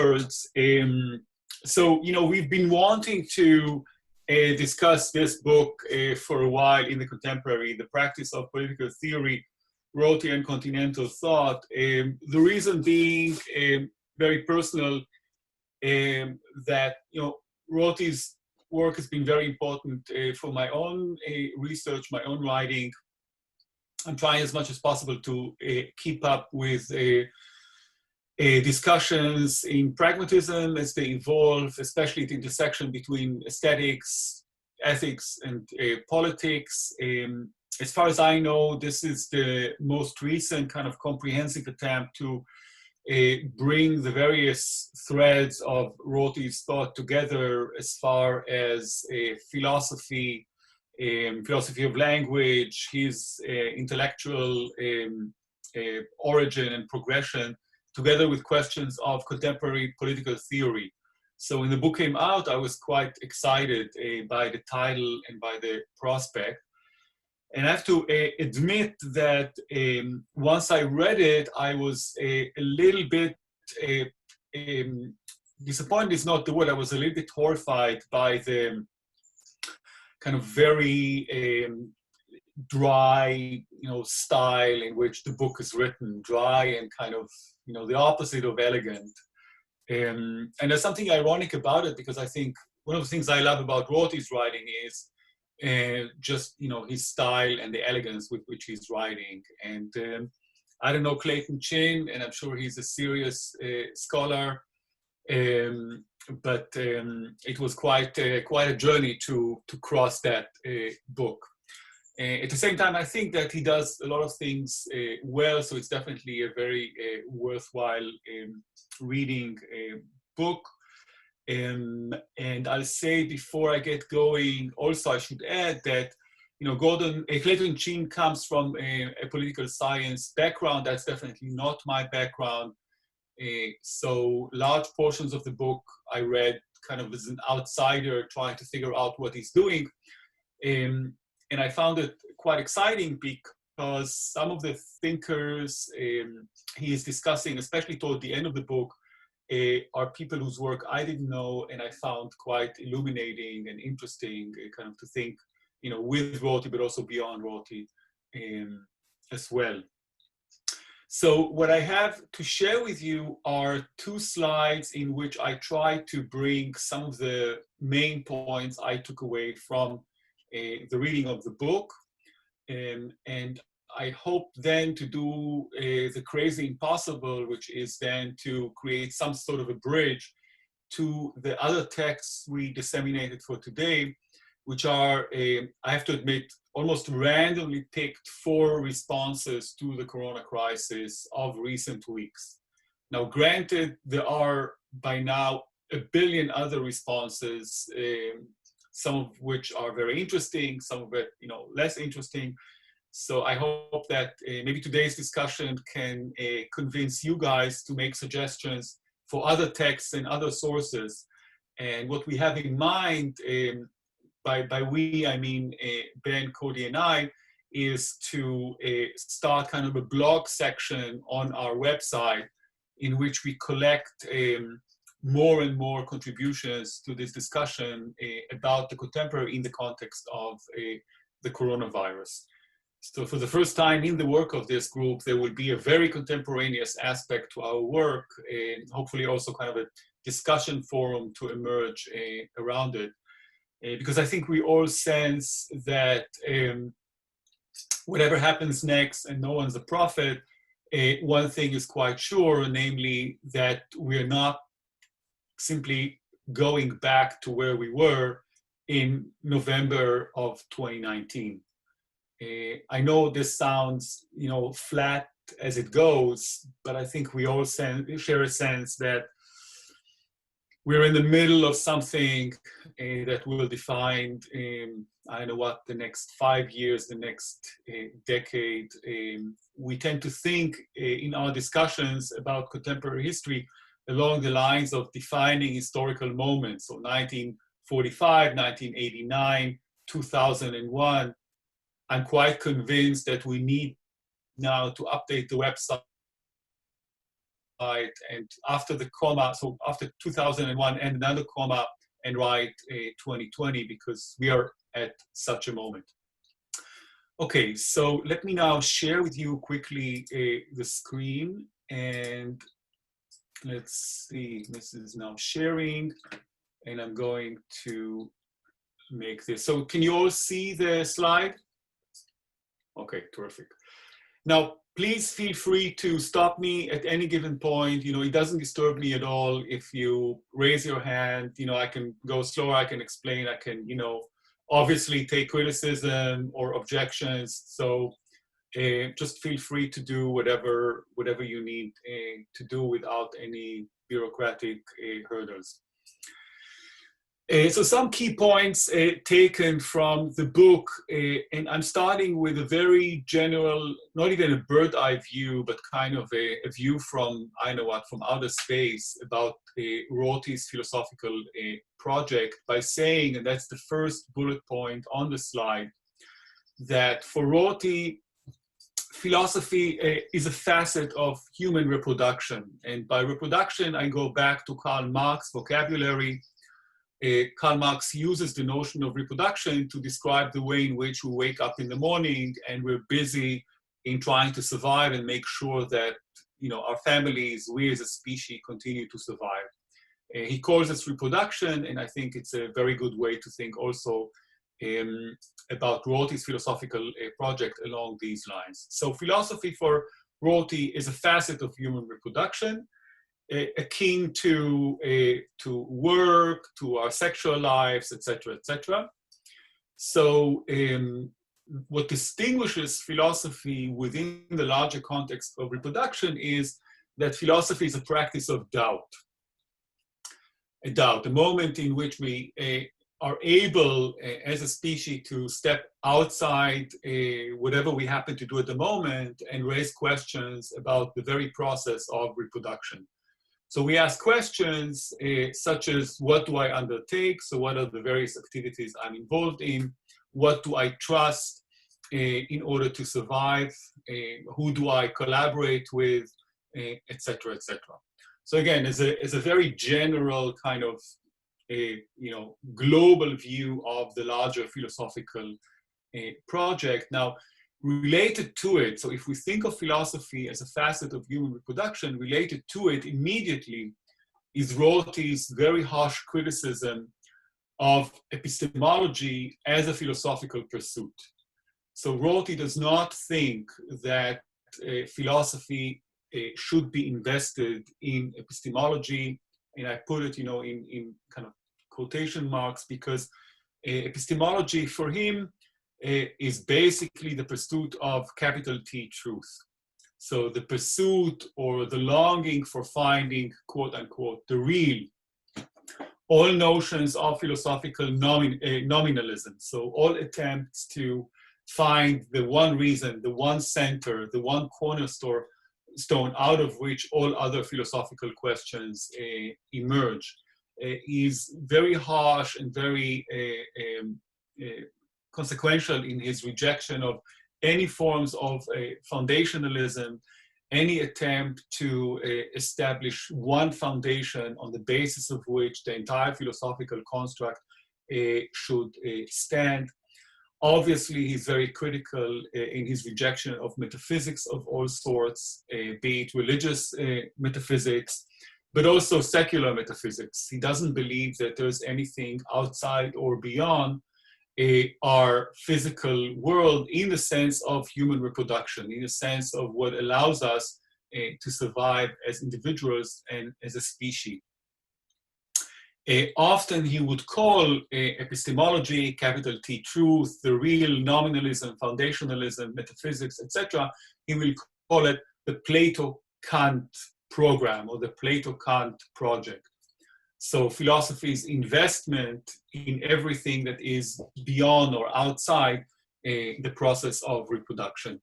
words. So, we've been wanting to discuss this book for a while in the contemporary, The Practice of Political Theory, Rorty and Continental Thought. The reason being very personal, that, Rorty's work has been very important for my own research, my own writing. I'm trying as much as possible to keep up with discussions in pragmatism as they evolve, especially the intersection between aesthetics, ethics, and politics. As far as I know, this is the most recent kind of comprehensive attempt to bring the various threads of Rorty's thought together as far as philosophy, philosophy of language, his intellectual origin and progression, together with questions of contemporary political theory. So when the book came out, I was quite excited by the title and by the prospect. And I have to admit that once I read it, I was a little bit disappointed is not the word. I was a little bit horrified by the kind of very dry, style in which the book is written, dry and kind of, the opposite of elegant. And there's something ironic about it, because I think one of the things I love about Rorty's writing is just, his style and the elegance with which he's writing. And I don't know Clayton Chin, and I'm sure he's a serious scholar, but it was quite a journey to cross that book. At the same time, I think that he does a lot of things well, so it's definitely a very worthwhile reading book. And I'll say before I get going, also I should add that, Clayton Chin comes from a political science background. That's definitely not my background. So large portions of the book I read kind of as an outsider trying to figure out what he's doing. And I found it quite exciting because some of the thinkers he is discussing, especially toward the end of the book, are people whose work I didn't know, and I found quite illuminating and interesting, kind of to think, with Rorty, but also beyond Rorty as well. So what I have to share with you are two slides in which I try to bring some of the main points I took away from the reading of the book. And I hope then to do the crazy impossible, which is then to create some sort of a bridge to the other texts we disseminated for today, which are, I have to admit, almost randomly picked 4 responses to the corona crisis of recent weeks. Now, granted, there are by now a billion other responses, some of which are very interesting, some of it, less interesting. So I hope that maybe today's discussion can convince you guys to make suggestions for other texts and other sources. And what we have in mind, by we, I mean Ben, Cody, and I, is to start kind of a blog section on our website in which we collect more and more contributions to this discussion about the contemporary in the context of the coronavirus. So for the first time in the work of this group, there will be a very contemporaneous aspect to our work, and hopefully also kind of a discussion forum to emerge around it. Because I think we all sense that whatever happens next, and no one's a prophet, one thing is quite sure, namely that we're not simply going back to where we were in November of 2019. I know this sounds, flat as it goes, but I think we all share a sense that we're in the middle of something that will define, I don't know what, the next 5 years, the next decade. We tend to think in our discussions about contemporary history along the lines of defining historical moments. So 1945, 1989, 2001. I'm quite convinced that we need now to update the website and after the comma, so after 2001, and another comma and write 2020 because we are at such a moment. Okay, so let me now share with you quickly the screen, and let's see, this is now sharing, and I'm going to make this. So can you all see the slide? Okay, terrific. Now, please feel free to stop me at any given point. You know, it doesn't disturb me at all if you raise your hand. You know, I can go slower, I can explain, I can, you know, obviously take criticism or objections. So just feel free to do whatever you need to do without any bureaucratic hurdles. So some key points taken from the book, and I'm starting with a very general, not even a bird's eye view, but kind of a view from, I know what, from outer space about Rorty's philosophical project by saying, and that's the first bullet point on the slide, that for Rorty, philosophy is a facet of human reproduction. And by reproduction, I go back to Karl Marx's vocabulary. Karl Marx uses the notion of reproduction to describe the way in which we wake up in the morning and we're busy in trying to survive and make sure that, you know, our families, we as a species, continue to survive. He calls this reproduction, and I think it's a very good way to think also about Rorty's philosophical project along these lines. So philosophy for Rorty is a facet of human reproduction, akin to work, to our sexual lives, etc., etc. So what distinguishes philosophy within the larger context of reproduction is that philosophy is a practice of doubt. A doubt, the moment in which we are able as a species to step outside whatever we happen to do at the moment and raise questions about the very process of reproduction. So we ask questions such as, what do I undertake? So what are the various activities I'm involved in? What do I trust in order to survive? Who do I collaborate with? Etc., etc. So again, as a very general kind of global view of the larger philosophical project. Now, related to it, so if we think of philosophy as a facet of human reproduction, related to it immediately is Rorty's very harsh criticism of epistemology as a philosophical pursuit. So Rorty does not think that philosophy should be invested in epistemology, and I put it, in kind of quotation marks, because epistemology for him is basically the pursuit of capital T truth. So the pursuit or the longing for finding, quote unquote, the real. All notions of philosophical nominalism. So all attempts to find the one reason, the one center, the one cornerstone out of which all other philosophical questions emerge is very harsh and very consequential in his rejection of any forms of foundationalism, any attempt to establish one foundation on the basis of which the entire philosophical construct should stand. Obviously, he's very critical in his rejection of metaphysics of all sorts, be it religious metaphysics, but also secular metaphysics. He doesn't believe that there's anything outside or beyond our physical world in the sense of human reproduction, in the sense of what allows us to survive as individuals and as a species. Often he would call epistemology, capital T truth, the real, nominalism, foundationalism, metaphysics, etc. He will call it the Plato-Kant program or the Plato-Kant project. So philosophy's investment in everything that is beyond or outside the process of reproduction.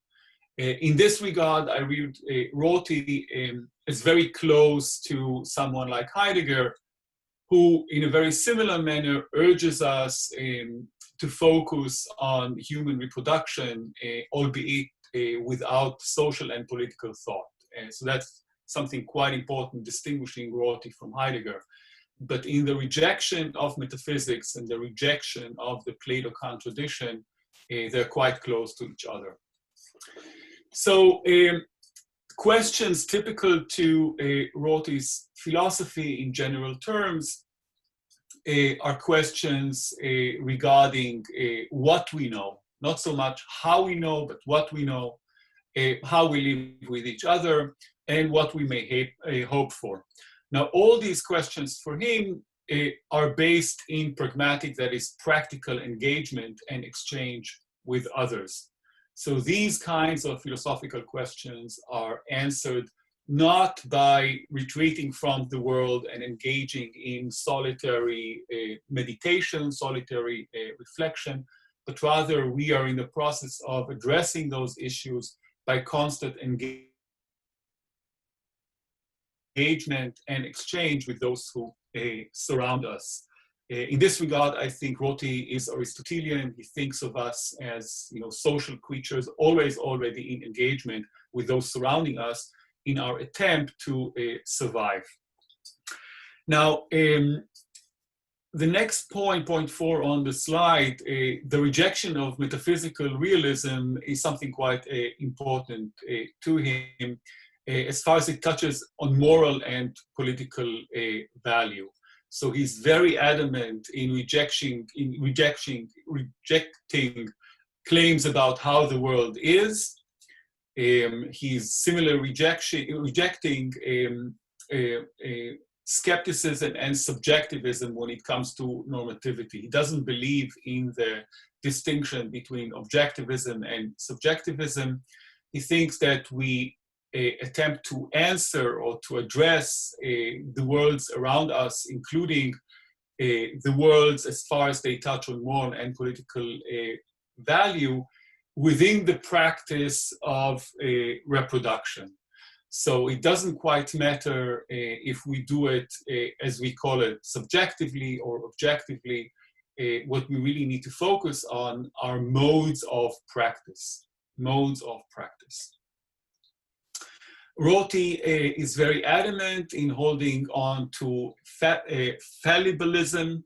In this regard, I read Rorty is very close to someone like Heidegger, who in a very similar manner urges us to focus on human reproduction, albeit without social and political thought. So that's something quite important distinguishing Rorty from Heidegger. But in the rejection of metaphysics and the rejection of the Plato-Kant tradition, they're quite close to each other. So questions typical to Rorty's philosophy in general terms are questions regarding what we know, not so much how we know, but what we know, how we live with each other, and what we may hope for. Now, all these questions for him are based in pragmatic, that is, practical engagement and exchange with others. So these kinds of philosophical questions are answered not by retreating from the world and engaging in solitary meditation, solitary reflection, but rather we are in the process of addressing those issues by constant engagement and exchange with those who surround us. In this regard, I think Rorty is Aristotelian. He thinks of us as, social creatures, always already in engagement with those surrounding us in our attempt to survive. Now, the next point 4 on the slide, the rejection of metaphysical realism is something quite important to him as far as it touches on moral and political value. So he's very adamant in rejecting claims about how the world is. He's similarly rejecting skepticism and subjectivism when it comes to normativity. He doesn't believe in the distinction between objectivism and subjectivism. He thinks that we attempt to answer or to address the worlds around us, including the worlds as far as they touch on moral and political value, within the practice of reproduction. So it doesn't quite matter if we do it, as we call it, subjectively or objectively. What we really need to focus on are modes of practice. Rorty is very adamant in holding on to fallibilism.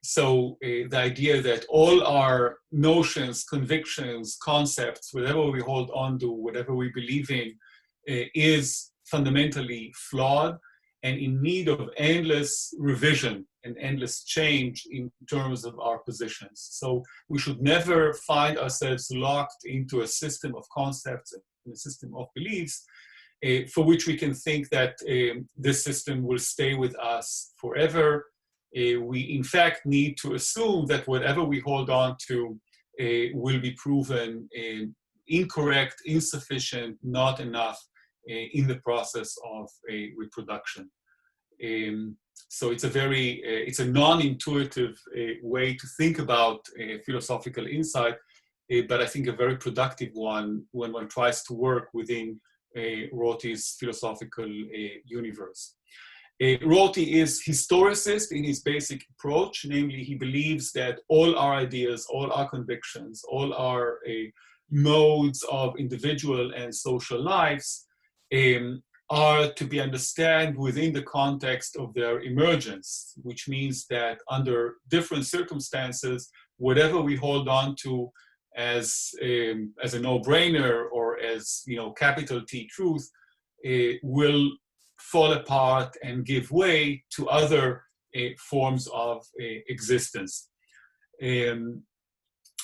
So the idea that all our notions, convictions, concepts, whatever we hold on to, whatever we believe in, is fundamentally flawed and in need of endless revision and endless change in terms of our positions. So we should never find ourselves locked into a system of concepts and a system of beliefs for which we can think that this system will stay with us forever. We, in fact, need to assume that whatever we hold on to will be proven incorrect, insufficient, not enough in the process of reproduction. So it's a non-intuitive way to think about philosophical insight, but I think a very productive one when one tries to work within Rorty's philosophical universe. Rorty is historicist in his basic approach, namely he believes that all our ideas, all our convictions, all our modes of individual and social lives are to be understood within the context of their emergence, which means that under different circumstances, whatever we hold on to as a no-brainer or as capital T truth will fall apart and give way to other forms of existence.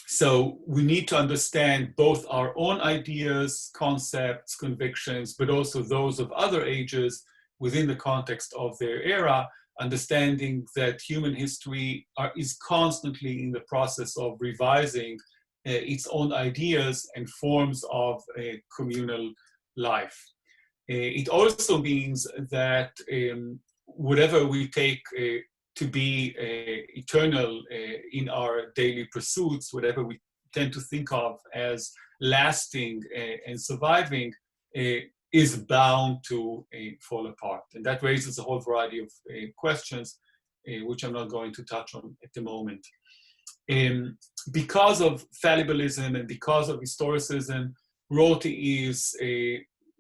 So we need to understand both our own ideas, concepts, convictions, but also those of other ages within the context of their era, understanding that human history is constantly in the process of revising its own ideas and forms of communal life. It also means that whatever we take to be eternal in our daily pursuits, whatever we tend to think of as lasting and surviving, is bound to fall apart. And that raises a whole variety of questions, which I'm not going to touch on at the moment. Because of fallibilism and because of historicism, Rorty is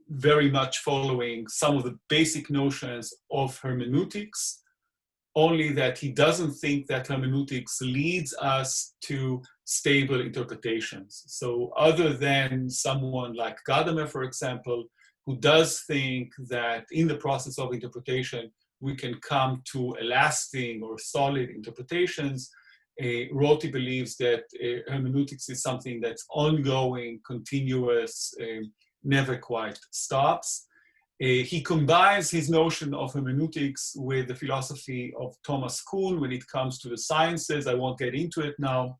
very much following some of the basic notions of hermeneutics, only that he doesn't think that hermeneutics leads us to stable interpretations. So other than someone like Gadamer, for example, who does think that in the process of interpretation, we can come to a lasting or solid interpretations, Rorty believes that hermeneutics is something that's ongoing, continuous, never quite stops. He combines his notion of hermeneutics with the philosophy of Thomas Kuhn when it comes to the sciences. I won't get into it now.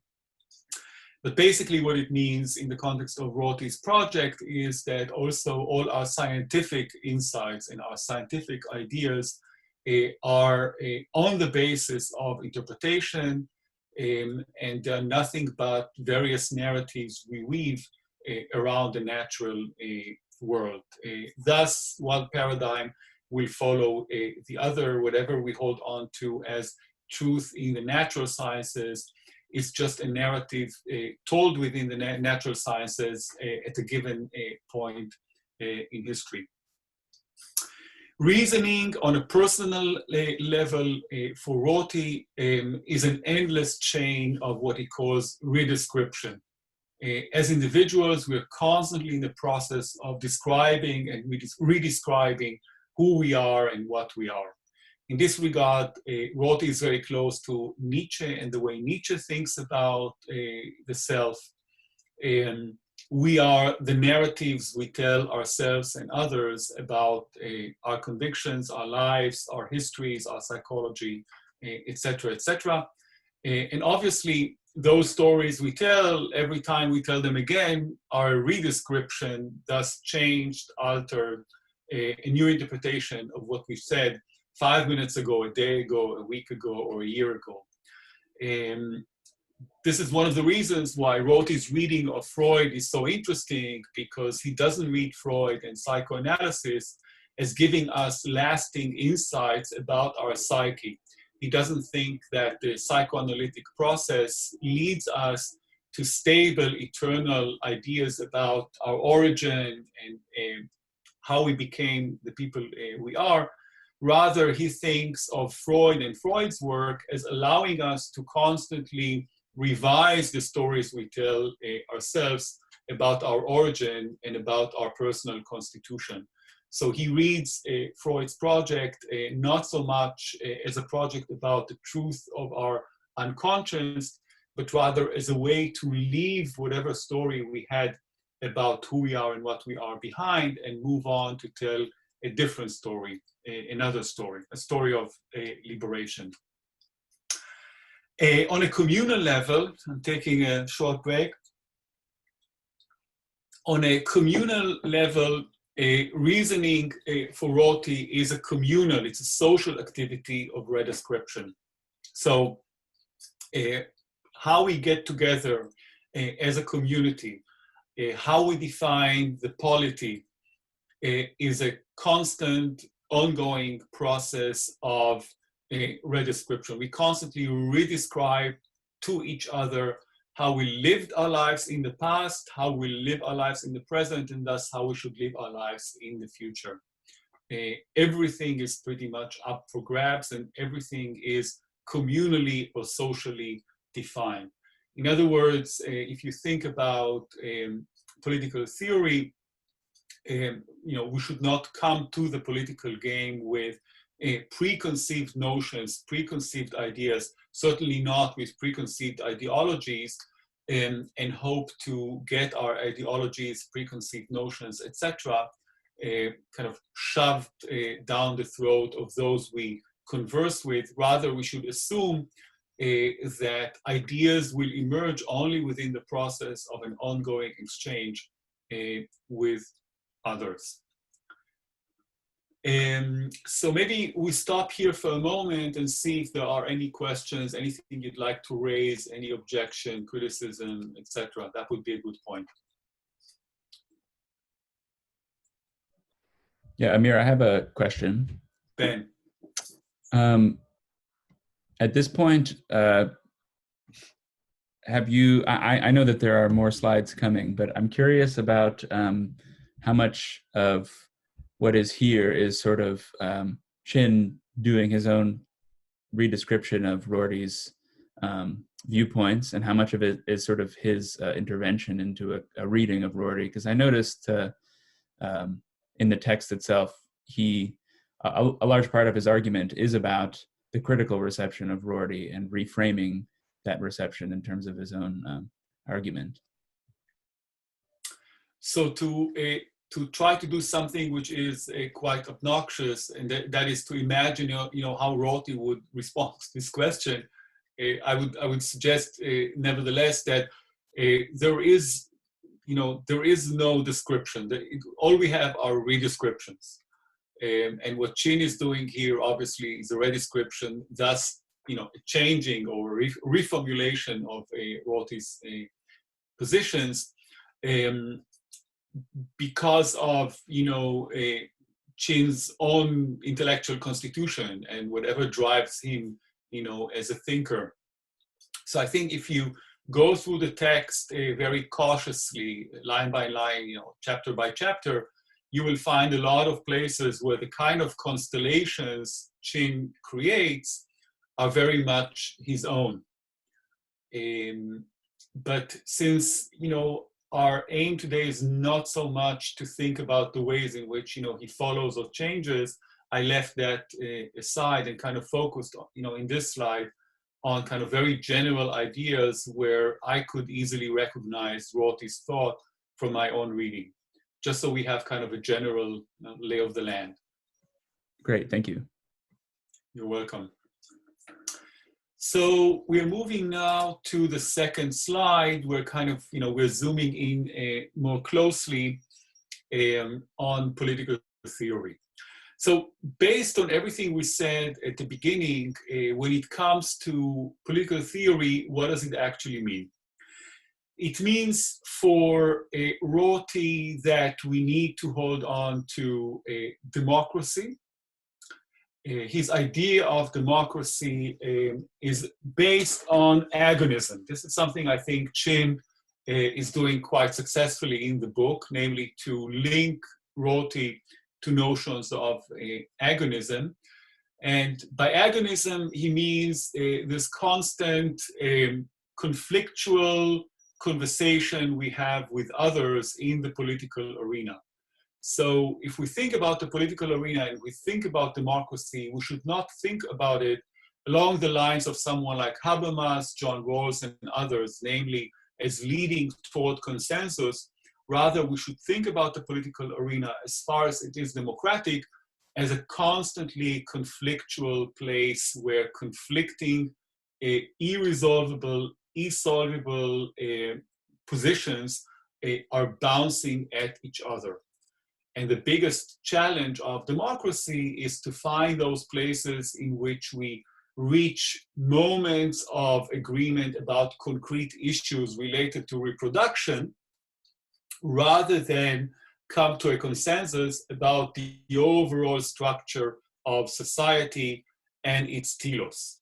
But basically what it means in the context of Rorty's project is that also all our scientific insights and our scientific ideas are on the basis of interpretation, and they're nothing but various narratives we weave around the natural world. Thus, one paradigm will follow the other. Whatever we hold on to as truth in the natural sciences is just a narrative told within the natural sciences at a given point in history. Reasoning on a personal level for Rorty is an endless chain of what he calls redescription. As individuals, we're constantly in the process of describing and redescribing who we are and what we are. In this regard, Rorty is very close to Nietzsche and the way Nietzsche thinks about the self. We are the narratives we tell ourselves and others about our convictions, our lives, our histories, our psychology, etc., etc. And obviously, those stories we tell, every time we tell them again, are a redescription, thus changed, altered, a new interpretation of what we said 5 minutes ago, a day ago, a week ago, or a year ago. This is one of the reasons why Rorty's reading of Freud is so interesting, because he doesn't read Freud and psychoanalysis as giving us lasting insights about our psyche. He doesn't think that the psychoanalytic process leads us to stable, eternal ideas about our origin and how we became the people we are. Rather, he thinks of Freud and Freud's work as allowing us to constantly revise the stories we tell ourselves about our origin and about our personal constitution. So he reads Freud's project not so much as a project about the truth of our unconscious, but rather as a way to leave whatever story we had about who we are and what we are behind and move on to tell a different story, another story, a story of liberation. On a communal level, I'm taking a short break. On a communal level, reasoning for Rorty is a communal, it's a social activity of redescription. So how we get together as a community, how we define the polity is a constant, ongoing process of redescription. We constantly redescribe to each other how we lived our lives in the past, how we live our lives in the present, and thus how we should live our lives in the future. Everything is pretty much up for grabs, and everything is communally or socially defined. In other words, if you think about political theory, we should not come to the political game with preconceived notions, preconceived ideas, certainly not with preconceived ideologies, and hope to get our ideologies, preconceived notions, etc., kind of shoved down the throat of those we converse with. Rather, we should assume that ideas will emerge only within the process of an ongoing exchange with others. So maybe we stop here for a moment and see if there are any questions, anything you'd like to raise, any objection, criticism, etc. That would be a good point. Yeah, Amir, I have a question. Ben. At this point, have you, I know that there are more slides coming, but I'm curious about how much of what is here is sort of Chin doing his own redescription of Rorty's viewpoints, and how much of it is sort of his intervention into a reading of Rorty. Because I noticed in the text itself, a large part of his argument is about the critical reception of Rorty and reframing that reception in terms of his own argument. So to try to do something which is quite obnoxious, and that is to imagine, how Rorty would respond to this question, I would suggest, nevertheless, that there is no description. All we have are redescriptions. And what Chin is doing here, obviously, is a redescription, thus, a changing or reformulation of Rorty's positions, because of, Chin's own intellectual constitution and whatever drives him, as a thinker. So I think if you go through the text very cautiously, line by line, chapter by chapter, you will find a lot of places where the kind of constellations Chin creates are very much his own. But since, our aim today is not so much to think about the ways in which, he follows or changes, I left that aside and kind of focused, in this slide on kind of very general ideas where I could easily recognize Rorty's thought from my own reading, just so we have kind of a general lay of the land. Great, thank you. You're welcome. So we're moving now to the second slide. We're kind of, we're zooming in more closely on political theory. So based on everything we said at the beginning, when it comes to political theory, what does it actually mean? It means for Rorty that we need to hold on to democracy. His idea of democracy is based on agonism. This is something I think Chin is doing quite successfully in the book, namely to link Rorty to notions of agonism. And by agonism, he means this constant conflictual conversation we have with others in the political arena. So if we think about the political arena and we think about democracy, we should not think about it along the lines of someone like Habermas, John Rawls, and others, namely as leading toward consensus. Rather, we should think about the political arena as far as it is democratic as a constantly conflictual place where conflicting, irresolvable, insoluble positions are bouncing at each other. And the biggest challenge of democracy is to find those places in which we reach moments of agreement about concrete issues related to reproduction, rather than come to a consensus about the overall structure of society and its telos.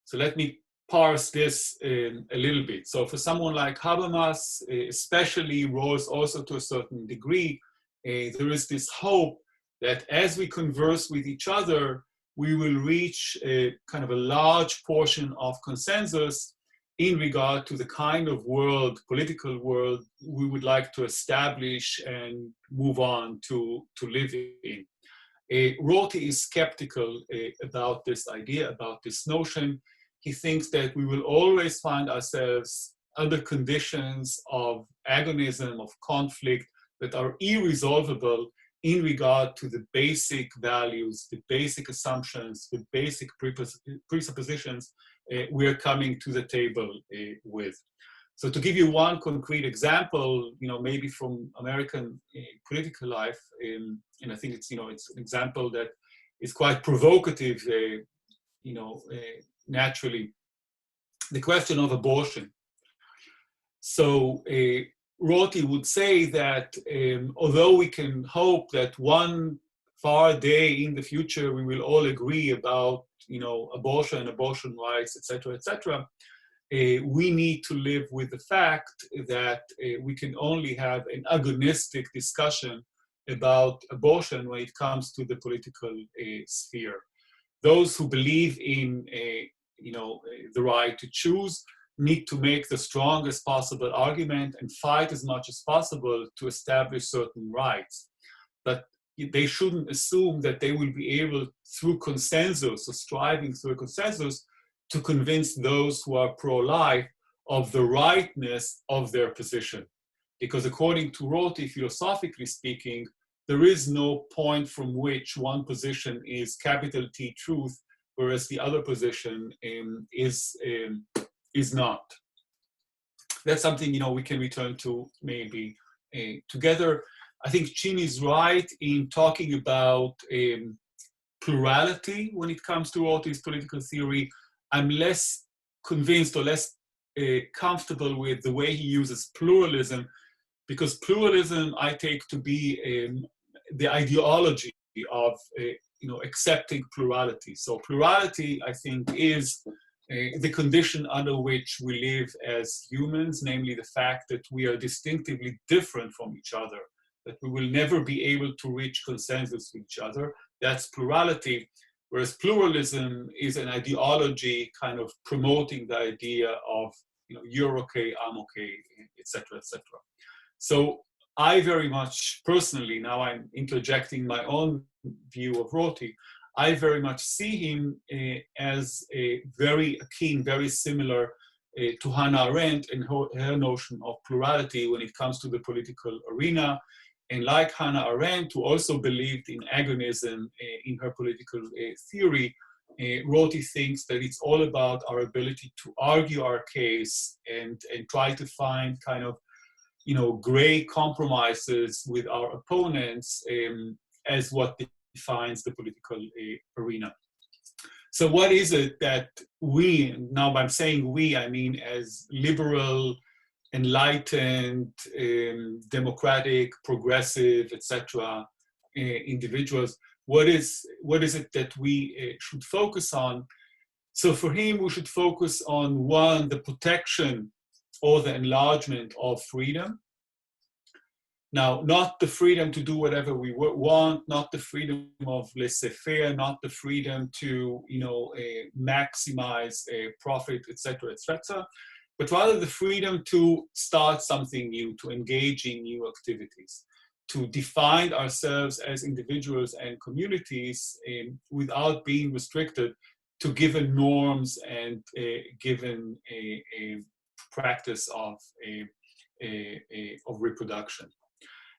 So let me parse this a little bit. So for someone like Habermas, especially Rawls also to a certain degree, there is this hope that as we converse with each other, we will reach a kind of a large portion of consensus in regard to the kind of world, political world, we would like to establish and move on to live in. Rorty is skeptical about this idea, about this notion. He thinks that we will always find ourselves under conditions of agonism, of conflict, that are irresolvable in regard to the basic values, the basic assumptions, the basic presuppositions we're coming to the table with. So to give you one concrete example, maybe from American political life, and I think it's, it's an example that is quite provocative, naturally, the question of abortion. So Rorty would say that although we can hope that one far day in the future we will all agree about, abortion, abortion rights, etc., etc., we need to live with the fact that we can only have an agonistic discussion about abortion when it comes to the political sphere. Those who believe in the right to choose need to make the strongest possible argument and fight as much as possible to establish certain rights. But they shouldn't assume that they will be able, through consensus or striving through a consensus, to convince those who are pro-life of the rightness of their position. Because according to Rorty, philosophically speaking, there is no point from which one position is capital T truth, whereas the other position is not. That's something we can return to maybe together. I think Chin is right in talking about plurality when it comes to Rorty's political theory. I'm less convinced or less comfortable with the way he uses pluralism, because pluralism I take to be the ideology of accepting plurality. So plurality, I think, is the condition under which we live as humans, namely the fact that we are distinctively different from each other, that we will never be able to reach consensus with each other. That's plurality. Whereas pluralism is an ideology kind of promoting the idea of, you're okay, I'm okay, etc., etc. So I very much personally, now I'm interjecting my own view of Rorty, I very much see him as a very akin, very similar to Hannah Arendt and her notion of plurality when it comes to the political arena. And like Hannah Arendt, who also believed in agonism in her political theory, Rorty thinks that it's all about our ability to argue our case and try to find kind of, gray compromises with our opponents as what defines the political arena. So what is it that we, now by saying we, I mean as liberal, enlightened, democratic, progressive, etc. Individuals, what is it that we should focus on? So for him, we should focus on, one, the protection or the enlargement of freedom. Now, not the freedom to do whatever we want, not the freedom of laissez-faire, not the freedom to maximize profit, etc., etc., but rather the freedom to start something new, to engage in new activities, to define ourselves as individuals and communities without being restricted to given norms and given a practice of reproduction.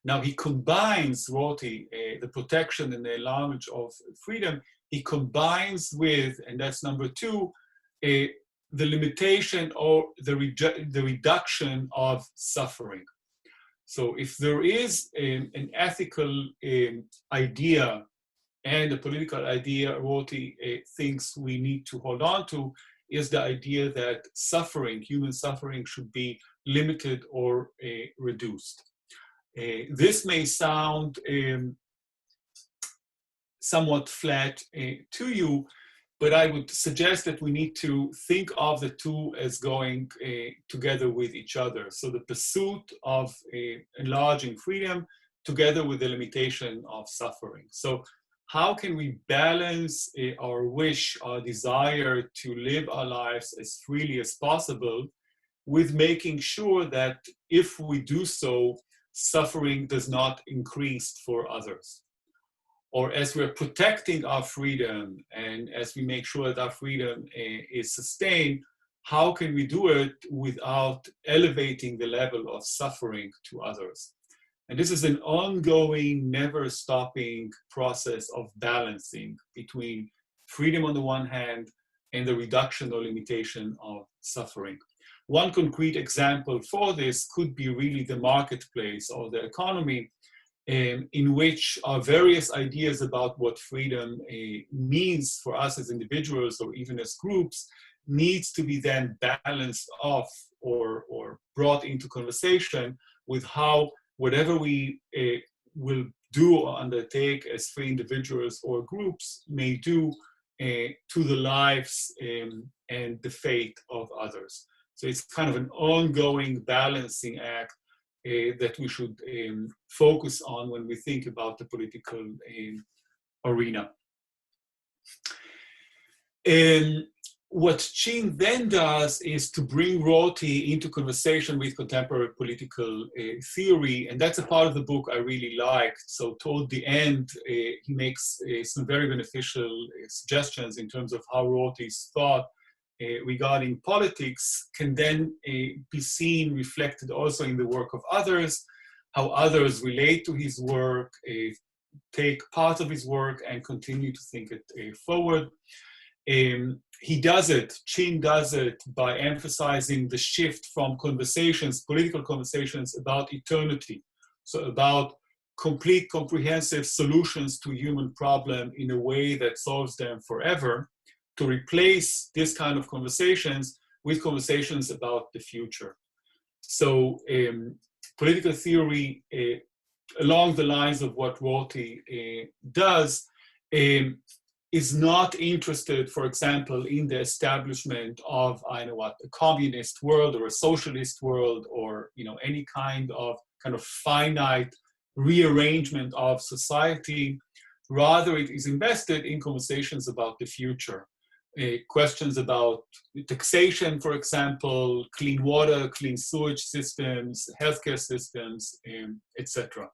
Now he combines, Rorty, the protection and the language of freedom, he combines with, and that's number two, the limitation or the reduction of suffering. So if there is an ethical idea and a political idea Rorty thinks we need to hold on to, is the idea that suffering, human suffering, should be limited or reduced. This may sound somewhat flat to you, but I would suggest that we need to think of the two as going together with each other. So the pursuit of enlarging freedom together with the limitation of suffering. So how can we balance our wish, our desire to live our lives as freely as possible with making sure that if we do so, suffering does not increase for others? Or as we're protecting our freedom and as we make sure that our freedom is sustained, how can we do it without elevating the level of suffering to others? And this is an ongoing, never-stopping process of balancing between freedom on the one hand and the reduction or limitation of suffering. One concrete example for this could be really the marketplace or the economy, in which our various ideas about what freedom means for us as individuals or even as groups needs to be then balanced off or brought into conversation with how whatever we will do or undertake as free individuals or groups may do to the lives and the fate of others. So it's kind of an ongoing balancing act that we should focus on when we think about the political arena. And what Chin then does is to bring Rorty into conversation with contemporary political theory, and that's a part of the book I really liked. So toward the end, he makes some very beneficial suggestions in terms of how Rorty's thought regarding politics can then be seen reflected also in the work of others, how others relate to his work, take part of his work and continue to think it forward. He does it, Chin does it by emphasizing the shift from conversations, political conversations about eternity, so about complete comprehensive solutions to human problem in a way that solves them forever, to replace this kind of conversations with conversations about the future. So political theory along the lines of what Rorty does is not interested, for example, in the establishment of, I know what, a communist world or a socialist world or any kind of finite rearrangement of society. Rather, it is invested in conversations about the future. Questions about taxation, for example, clean water, clean sewage systems, healthcare systems, etc.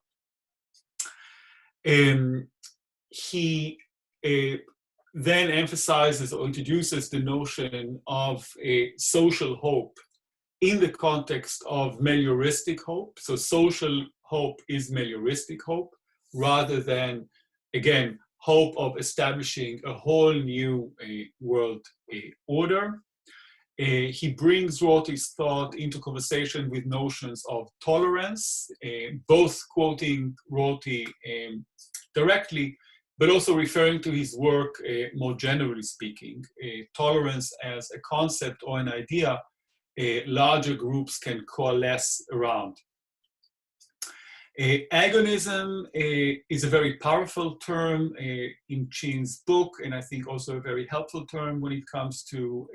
He then emphasizes or introduces the notion of a social hope in the context of melioristic hope. So social hope is melioristic hope rather than, again, hope of establishing a whole new world order. He brings Rorty's thought into conversation with notions of tolerance, both quoting Rorty directly, but also referring to his work more generally speaking. Tolerance as a concept or an idea larger groups can coalesce around. Agonism is a very powerful term in Chin's book, and I think also a very helpful term when it comes to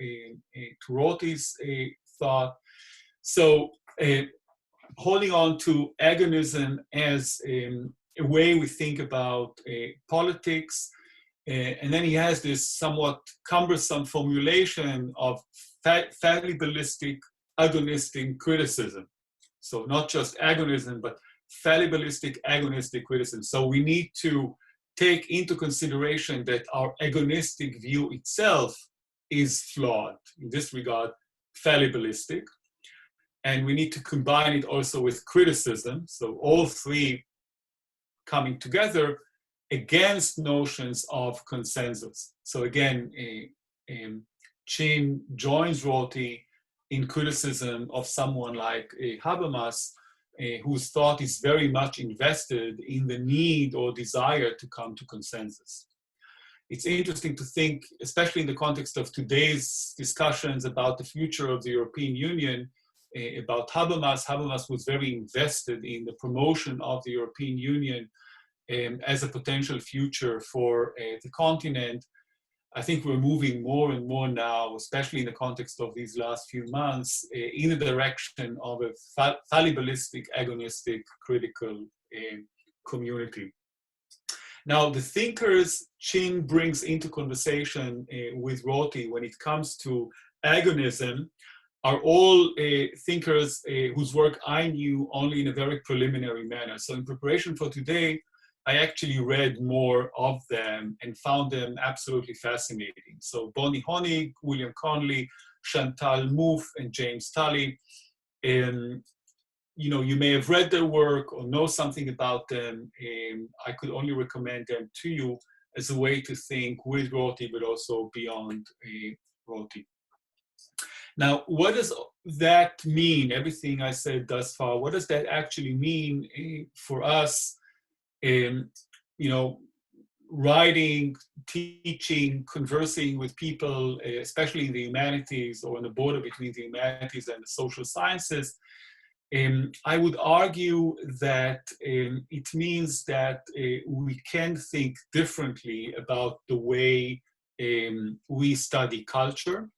Rorty's thought. So holding on to agonism as a way we think about politics, and then he has this somewhat cumbersome formulation of fallibilistic agonistic criticism. So not just agonism, but fallibilistic agonistic criticism. So we need to take into consideration that our agonistic view itself is flawed, in this regard, fallibilistic. And we need to combine it also with criticism. So all three coming together against notions of consensus. So again, Chin joins Rorty in criticism of someone like Habermas, whose thought is very much invested in the need or desire to come to consensus. It's interesting to think, especially in the context of today's discussions about the future of the European Union, about Habermas. Habermas was very invested in the promotion of the European Union as a potential future for the continent. I think we're moving more and more now, especially in the context of these last few months, in the direction of a fallibilistic, agonistic, critical community. Now, the thinkers Chin brings into conversation with Rorty when it comes to agonism are all thinkers whose work I knew only in a very preliminary manner. So in preparation for today, I actually read more of them and found them absolutely fascinating. So Bonnie Honig, William Conley, Chantal Mouffe, and James Tully. You may have read their work or know something about them. I could only recommend them to you as a way to think with Rorty, but also beyond Rorty. Now, what does that mean? Everything I said thus far, what does that actually mean for us? Writing, teaching, conversing with people, especially in the humanities or on the border between the humanities and the social sciences. I would argue that it means that we can think differently about the way we study culture.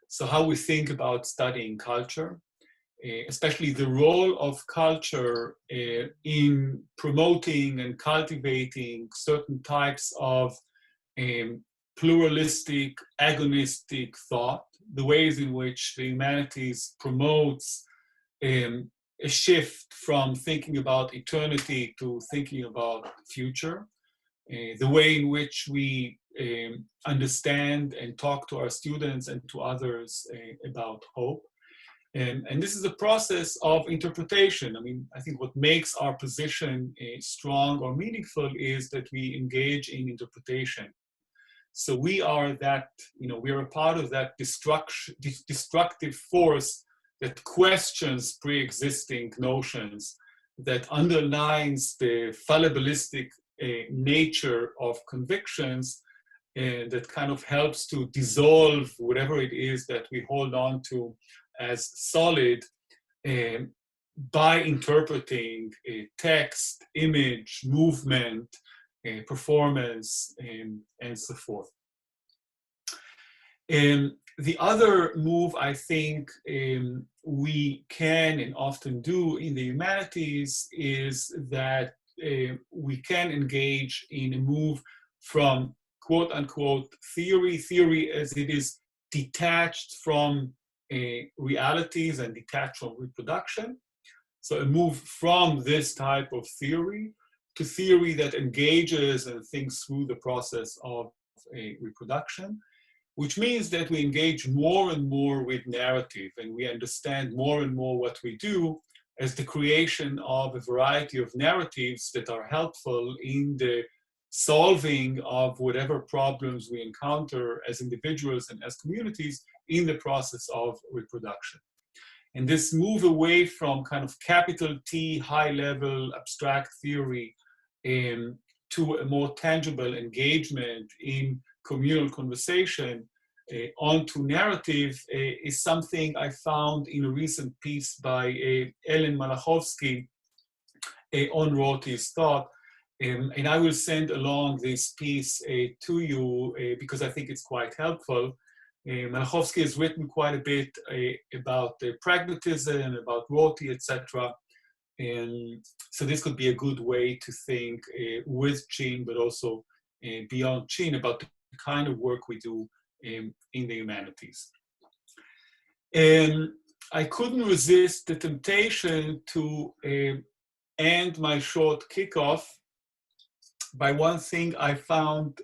So how we think about studying culture, especially the role of culture in promoting and cultivating certain types of pluralistic, agonistic thought, the ways in which the humanities promotes a shift from thinking about eternity to thinking about future, the way in which we understand and talk to our students and to others about hope. And this is a process of interpretation. I mean, I think what makes our position strong or meaningful is that we engage in interpretation. So we are that, we are a part of that destructive force that questions pre-existing notions, that underlines the fallibilistic nature of convictions, that kind of helps to dissolve whatever it is that we hold on to as solid by interpreting text, image, movement, performance, and so forth. The other move I think we can and often do in the humanities is that we can engage in a move from quote unquote theory as it is detached from realities and detached from reproduction. So a move from this type of theory to theory that engages and thinks through the process of reproduction, which means that we engage more and more with narrative, and we understand more and more what we do as the creation of a variety of narratives that are helpful in the solving of whatever problems we encounter as individuals and as communities in the process of reproduction. And this move away from kind of capital T, high-level abstract theory to a more tangible engagement in communal conversation onto narrative is something I found in a recent piece by Ellen Malachowski on Rorty's thought. And I will send along this piece to you because I think it's quite helpful. Malachowski has written quite a bit about pragmatism, about Rorty, etc. And so this could be a good way to think with Chin, but also beyond Chin, about the kind of work we do in the humanities. And I couldn't resist the temptation to end my short kickoff by one thing I found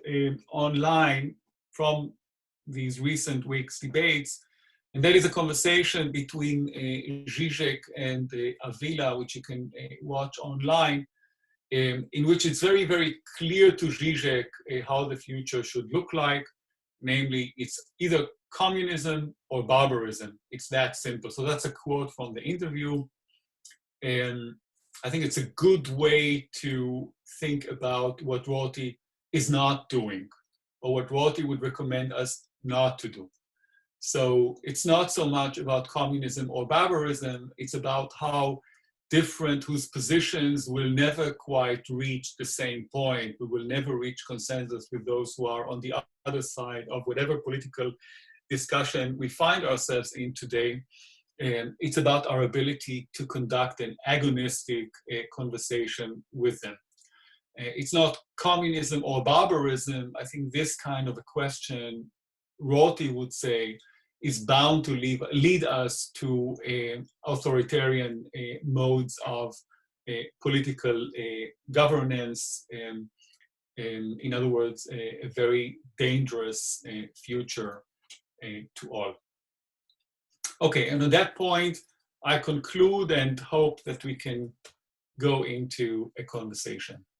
online from these recent weeks' debates, and that is a conversation between Zizek and Avila, which you can watch online, in which it's very, very clear to Zizek how the future should look like. Namely, it's either communism or barbarism. It's that simple. So that's a quote from the interview. And I think it's a good way to think about what Rorty is not doing, or what Rorty would recommend us not to do. So it's not so much about communism or barbarism, it's about how different, whose positions will never quite reach the same point. We will never reach consensus with those who are on the other side of whatever political discussion we find ourselves in today. And it's about our ability to conduct an agonistic conversation with them. It's not communism or barbarism. I think this kind of a question, Rorty would say, is bound to lead us to authoritarian modes of political governance, in other words, a very dangerous future to all. Okay, and at that point, I conclude and hope that we can go into a conversation.